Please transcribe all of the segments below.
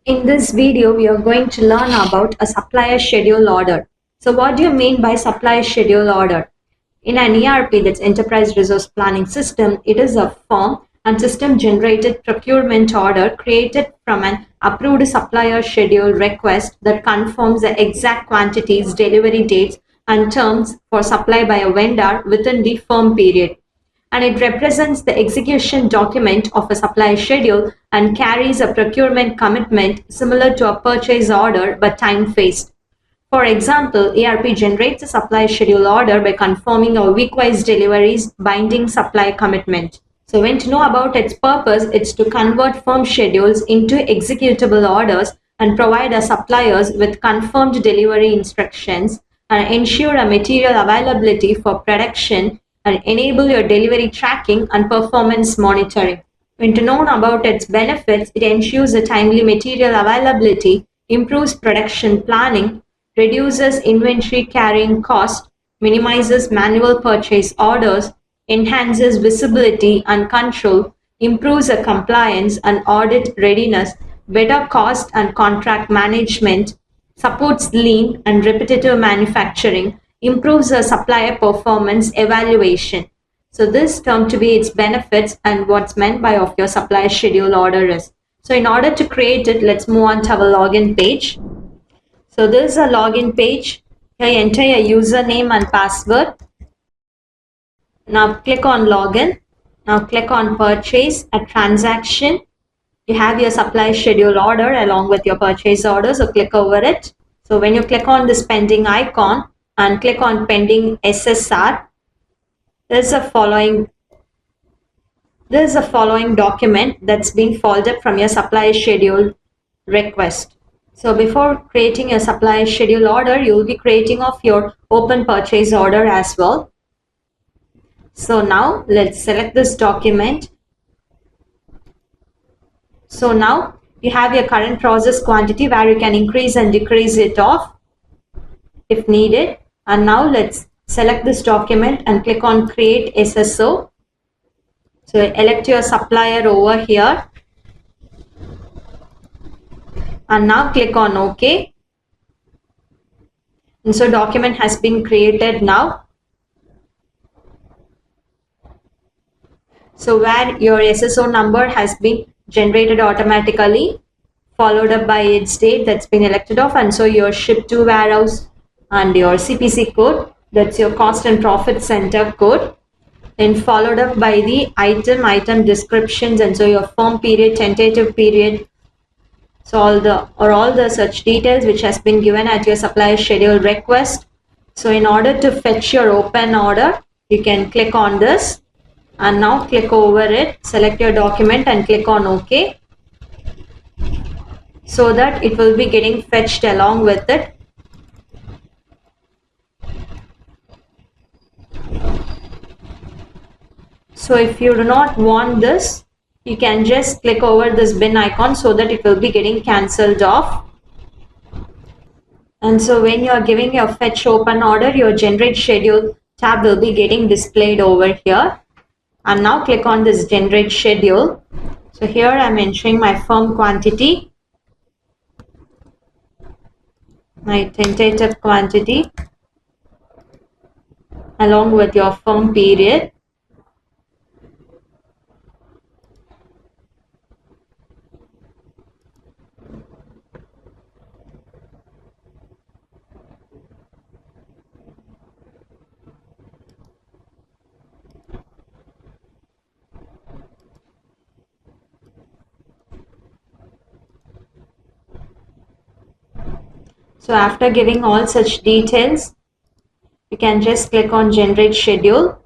In this video, we are going to learn about a supplier schedule order. So what do you mean by supplier schedule order? In an ERP, that's Enterprise Resource Planning System, it is a form and system generated procurement order created from an approved supplier schedule request that confirms the exact quantities, delivery dates, and terms for supply by a vendor within the firm period. And it represents the execution document of a supply schedule and carries a procurement commitment similar to a purchase order but time-phased. For example, ERP generates a supply schedule order by confirming a week-wise deliveries binding supply commitment. So when to know about its purpose, it's to convert firm schedules into executable orders and provide our suppliers with confirmed delivery instructions and ensure a material availability for production and enable your delivery tracking and performance monitoring. When to know about its benefits, it ensures a timely material availability, improves production planning, reduces inventory carrying cost, minimizes manual purchase orders, enhances visibility and control, improves the compliance and audit readiness, better cost and contract management, supports lean and repetitive manufacturing, improves the supplier performance evaluation. So this term to be its benefits and what's meant by of your supplier schedule order is. So in order to create it, let's move on to our login page. So this is a login page. Here you enter your username and password. Now click on login. Now click on purchase a transaction. You have your supply schedule order along with your purchase order. So click over it. So when you click on this pending icon and click on pending SSR, there's a following document that's been folded from your supply schedule request. So before creating a supply schedule order, you'll be creating of your open purchase order as well. So now let's select this document. So now you have your current process quantity where you can increase and decrease it off if needed. And now let's select this document and click on create SSO. So elect your supplier over here. And now click on OK. And so document has been created now. So where your SSO number has been generated automatically, followed up by its date that's been elected off, and so your ship to warehouse and your CPC code, that's your cost and profit center code, then followed up by the item descriptions, and so your firm period, tentative period. So all the such details which has been given at your supplier schedule request. So in order to fetch your open order, you can click on this and now click over it, select your document and click on OK, so that it will be getting fetched along with it. So if you do not want this, you can just click over this bin icon so that it will be getting cancelled off. And so when you are giving your fetch open order, your generate schedule tab will be getting displayed over here. And now click on this generate schedule. So here I am entering my firm quantity, my tentative quantity, along with your firm period. So after giving all such details, you can just click on generate schedule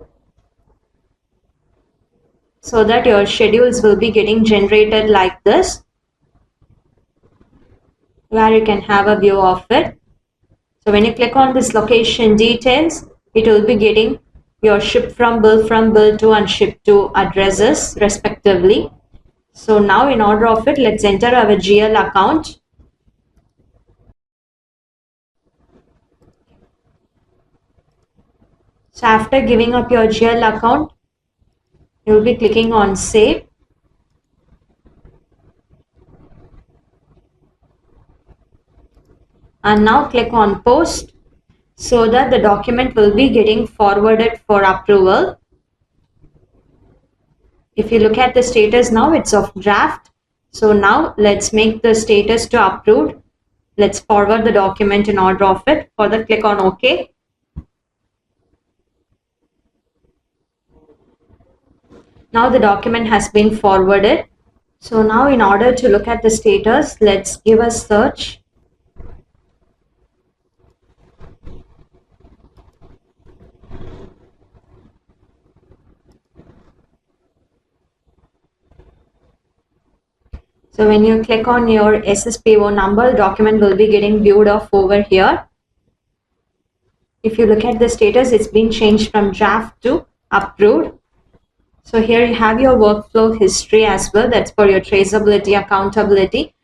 so that your schedules will be getting generated like this, where you can have a view of it. So when you click on this location details, it will be getting your ship from, bill to and ship to addresses respectively. So now in order of it, let's enter our GL account. So after giving up your GL account, you will be clicking on save. and now click on post so that the document will be getting forwarded for approval. If you look at the status now, it's of draft. So now let's make the status to approved. Let's forward the document in order of it. Further click on OK. Now the document has been forwarded. So now in order to look at the status, let's give a search. So when you click on your SSPO number, the document will be getting viewed off over here. If you look at the status, it's been changed from draft to approved. So here you have your workflow history as well. That's for your traceability, accountability.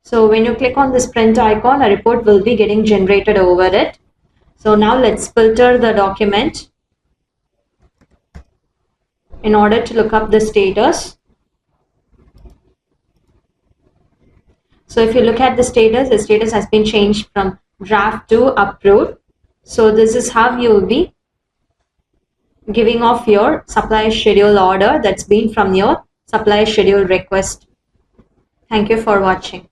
So when you click on this print icon, a report will be getting generated over it. So now let's filter the document in order to look up the status. So if you look at the status has been changed from draft to approved. So this is how you will be giving off your supplier schedule order that's been from your supplier schedule request. Thank you for watching.